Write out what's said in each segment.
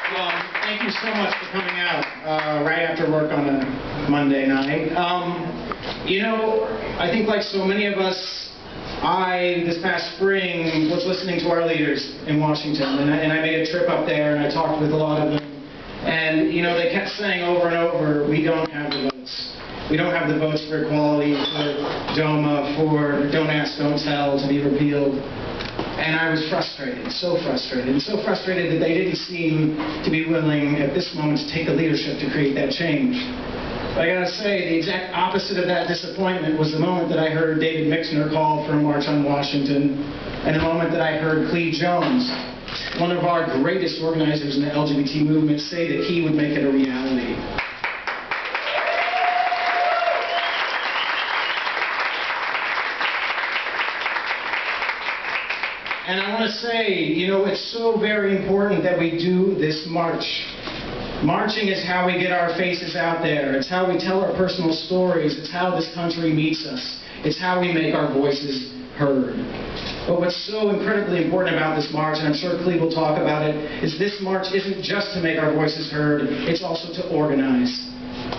Thank you so much for coming out right after work on a Monday night. I think like so many of us, this past spring, was listening to our leaders in Washington, and I made a trip up there, and I talked with a lot of them. And, they kept saying over and over, we don't have the votes. We don't have the votes for equality, for DOMA, for Don't Ask, Don't Tell to be repealed. And I was frustrated, so frustrated, and so frustrated that they didn't seem to be willing at this moment to take the leadership to create that change. But I gotta say, the exact opposite of that disappointment was the moment that I heard David Mixner call for a march on Washington, and the moment that I heard Clee Jones, one of our greatest organizers in the LGBT movement, say that he would make it a reality. And I want to say, it's so very important that we do this march. Marching is how we get our faces out there. It's how we tell our personal stories. It's how this country meets us. It's how we make our voices heard. But what's so incredibly important about this march, and I'm sure Clee will talk about it, is this march isn't just to make our voices heard, it's also to organize.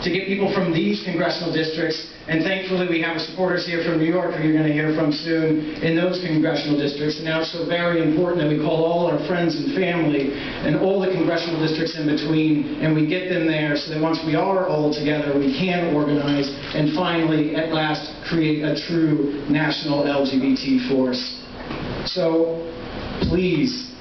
To get people from these congressional districts, and thankfully we have supporters here from New York who you're going to hear from soon in those congressional districts. And now it's so very important that we call all our friends and family and all the congressional districts in between, and we get them there so that once we are all together, we can organize and finally, at last, create a true national LGBT force. So, please,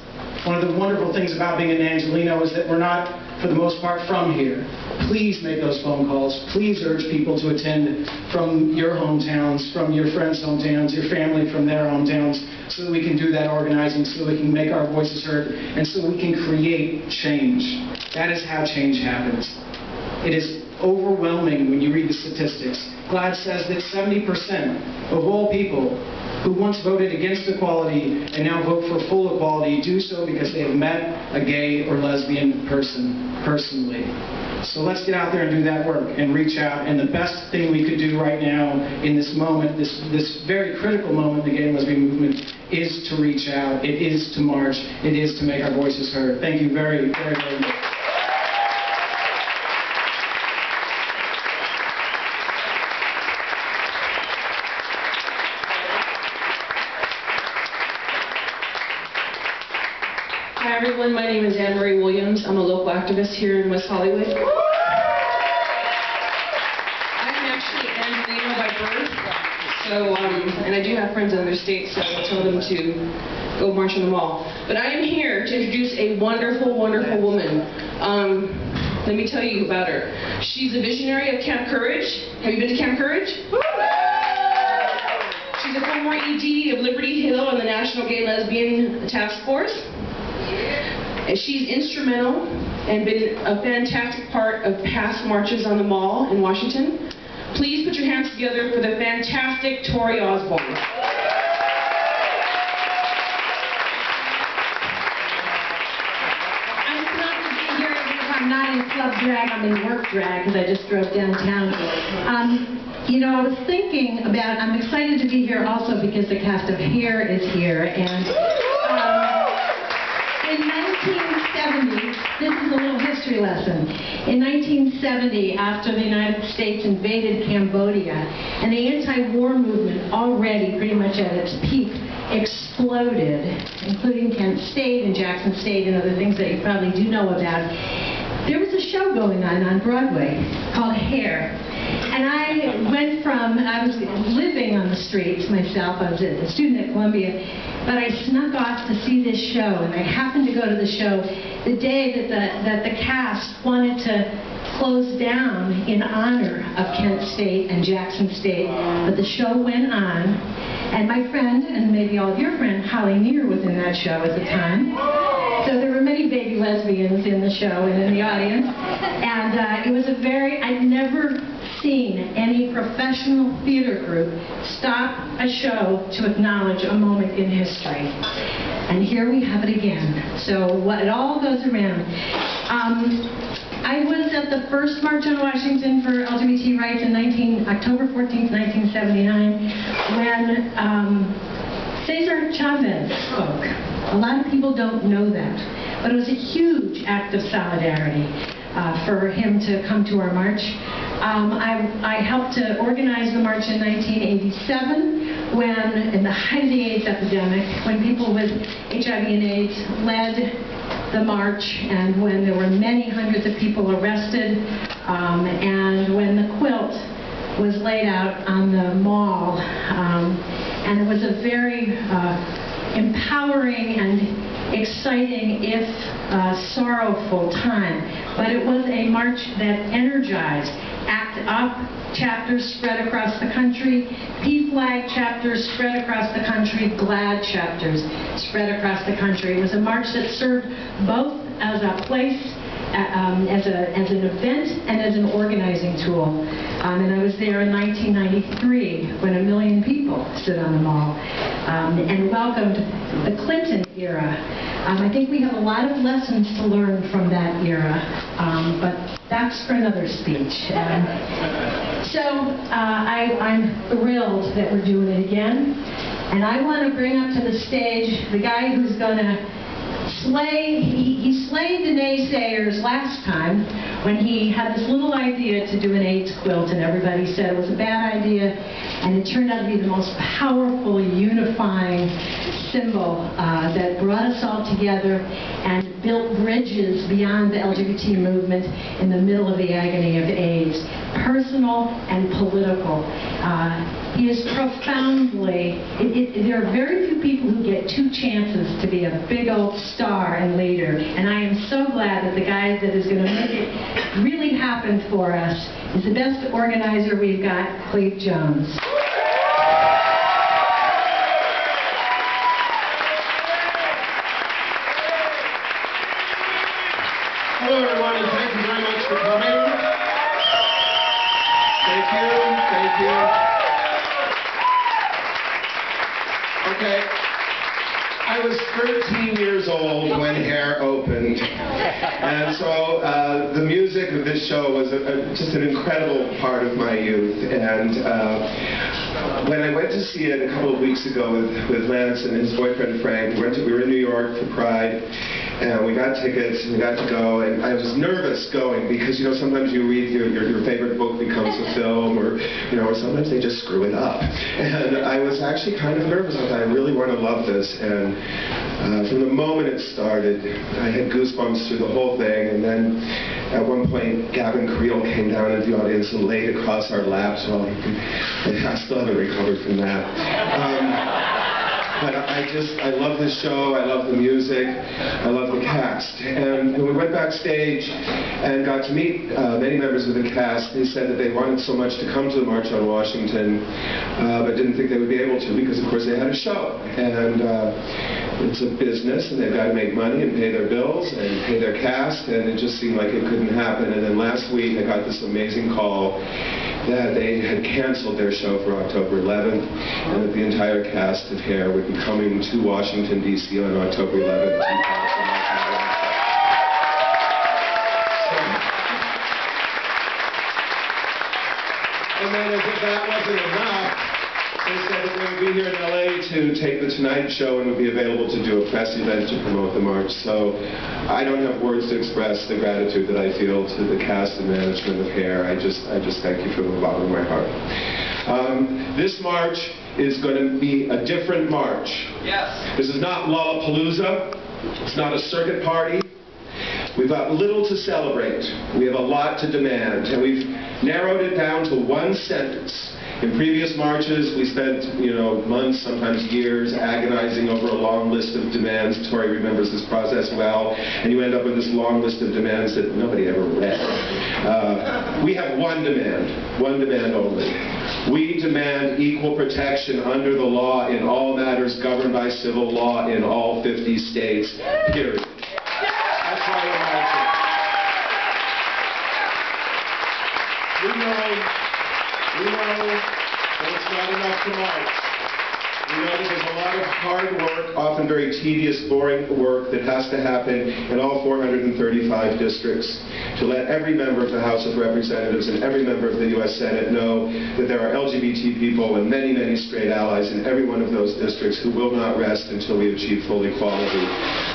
one of the wonderful things about being an Angelino is that we're not, for the most part, from here. Please make those phone calls. Please urge people to attend from your hometowns, from your friends' hometowns, your family from their hometowns, so that we can do that organizing, so we can make our voices heard, and so we can create change. That is how change happens. It is overwhelming when you read the statistics. GLAAD says that 70% of all people who once voted against equality and now vote for full equality do so because they have met a gay or lesbian person personally. So let's get out there and do that work and reach out. And the best thing we could do right now in this moment, this very critical moment in the gay and lesbian movement, is to reach out. It is to march. It is to make our voices heard. Thank you very, very, very much. Hi everyone, my name is Anne Marie Williams. I'm a local activist here in West Hollywood. I'm actually Angelino by birth, and I do have friends in other states, so I told them to go march on the mall. But I am here to introduce a wonderful, wonderful woman. Let me tell you about her. She's a visionary of Camp Courage. Have you been to Camp Courage? She's a former ED of Liberty Hill and the National Gay Lesbian Task Force. And she's instrumental and been a fantastic part of past marches on the Mall in Washington. Please put your hands together for the fantastic Tori Osborne. I'm thrilled to be here because I'm not in club drag, I'm in work drag because I just drove downtown. I was thinking about, I'm excited to be here also because the cast of Hair is here, and in 1970, this is a little history lesson. In 1970, after the United States invaded Cambodia, and the anti-war movement, already pretty much at its peak, exploded, including Kent State and Jackson State and other things that you probably do know about. There was a show going on Broadway called Hair. And I was living on the streets myself. I was a student at Columbia, but I snuck off to see this show, and I happened to go to the show the day that the cast wanted to close down in honor of Kent State and Jackson State, but the show went on, and my friend, and maybe all of your friends, Holly Near was in that show at the time. So there were many baby lesbians in the show and in the audience, and it was I'd never seen any professional theater group stop a show to acknowledge a moment in history. And here we have it again. So it all goes around. I was at the first March on Washington for LGBT rights in October 14th, 1979, when Cesar Chavez spoke. A lot of people don't know that. but it was a huge act of solidarity for him to come to our march. I helped to organize the march in 1987 when, in the height of the AIDS epidemic, when people with HIV and AIDS led the march, and when there were many hundreds of people arrested, and when the quilt was laid out on the mall. And it was a very empowering and exciting, if sorrowful time. But it was a march that energized. ACT UP chapters spread across the country, PFLAG chapters spread across the country, GLAD chapters spread across the country. It was a march that served both as a place, as an event, and as an organizing tool. And I was there in 1993 when 1 million people stood on the mall and welcomed the Clinton era. I think we have a lot of lessons to learn from that era, but that's for another speech. So I'm thrilled that we're doing it again. And I want to bring up to the stage the guy who's going to he slayed the naysayers last time when he had this little idea to do an AIDS quilt, and everybody said it was a bad idea, and it turned out to be the most powerful, unifying symbol that brought us all together and built bridges beyond the LGBT movement in the middle of the agony of AIDS, personal and political. He is profoundly, there are very few people who get 2 chances to be a big old star and leader, and I am so glad that the guy that is going to make it really happen for us is the best organizer we've got, Cleve Jones. Hello everyone, and thank you very much for coming. Thank you, thank you. Okay, I was 13 years old when Hair opened, and so the music of this show was just an incredible part of my youth. And when I went to see it a couple of weeks ago with Lance and his boyfriend Frank, we were in New York for Pride, and we got tickets, and we got to go, and I was nervous going because, you know, sometimes you read your favorite book becomes a film, or, you know, or sometimes they just screw it up. And I was actually kind of nervous. I thought, I really want to love this. And from the moment it started, I had goosebumps through the whole thing. And then at one point, Gavin Creel came down into the audience and laid across our laps. Well, I still haven't recovered from that. But I love this show, I love the music, I love the cast. And when we went backstage and got to meet many members of the cast, they said that they wanted so much to come to the March on Washington, but didn't think they would be able to because, of course, they had a show. And it's a business, and they've got to make money and pay their bills and pay their cast, and it just seemed like it couldn't happen. And then last week, I got this amazing call that they had canceled their show for October 11th, and that the entire cast of Hair would be coming to Washington, D.C. on October 11th, 2019. And then as if that wasn't enough, they said that they would be here in LA to take the Tonight Show and would be available to do a press event to promote the march. So I don't have words to express the gratitude that I feel to the cast and management of Hair. I just thank you from the bottom of my heart. This march is going to be a different march. Yes. This is not Lollapalooza. It's not a circuit party. We've got little to celebrate. We have a lot to demand, and we've narrowed it down to one sentence. In previous marches, we spent, months, sometimes years, agonizing over a long list of demands. Tori remembers this process well, and you end up with this long list of demands that nobody ever read. We have one demand only. We demand equal protection under the law in all matters governed by civil law in all 50 states, period. That's why we're marching. We know that it's not enough to march. We We know that there's a lot of hard work, often very tedious, boring work that has to happen in all 435 districts to let every member of the House of Representatives and every member of the U.S. Senate know that there are LGBT people and many, many straight allies in every one of those districts who will not rest until we achieve full equality.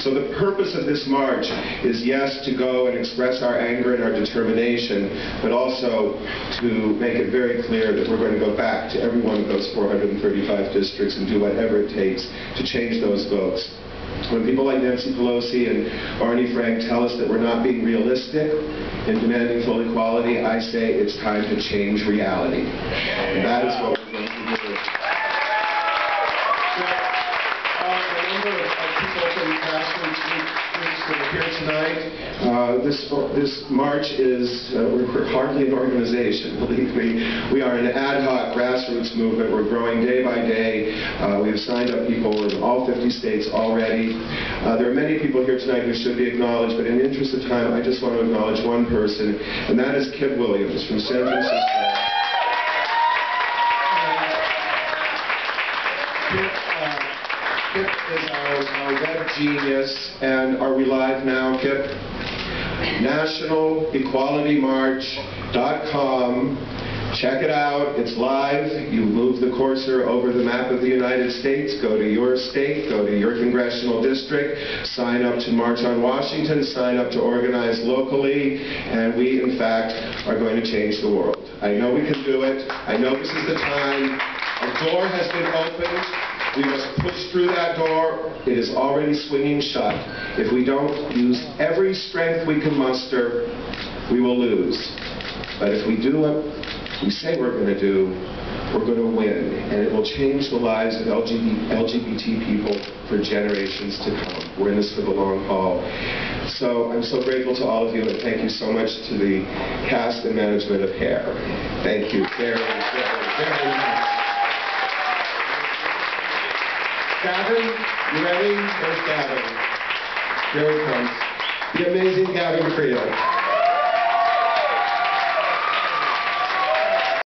So the purpose of this march is, yes, to go and express our anger and our determination, but also to make it very clear that we're going to go back to every one of those 435 districts and do whatever it takes to change those votes. When people like Nancy Pelosi and Barney Frank tell us that we're not being realistic in demanding full equality, I say it's time to change reality. And that is what we're going to do. A number of people from grassroots groups that are here tonight. This march is, we're hardly an organization, believe me. We are an ad hoc grassroots movement. We're growing day by day. We have signed up people in all 50 states already. There are many people here tonight who should be acknowledged, but in the interest of time, I just want to acknowledge one person, and that is Kip Williams from San Francisco. Kip is our web genius, and are we live now, Kip? NationalEqualityMarch.com. Check it out. It's live. You move the cursor over the map of the United States, go to your state, go to your congressional district, sign up to March on Washington, sign up to organize locally, and we, in fact, are going to change the world. I know we can do it. I know this is the time. A door has been opened. We must push through that door. It is already swinging shut. If we don't use every strength we can muster, we will lose. But if we do what we say we're going to do, we're going to win. And it will change the lives of LGBT people for generations to come. We're in this for the long haul. So I'm so grateful to all of you, and thank you so much to the cast and management of HAIR. Thank you very, very, very much. Gavin, you ready? There's Gavin. Here he comes. The amazing Gavin Creel.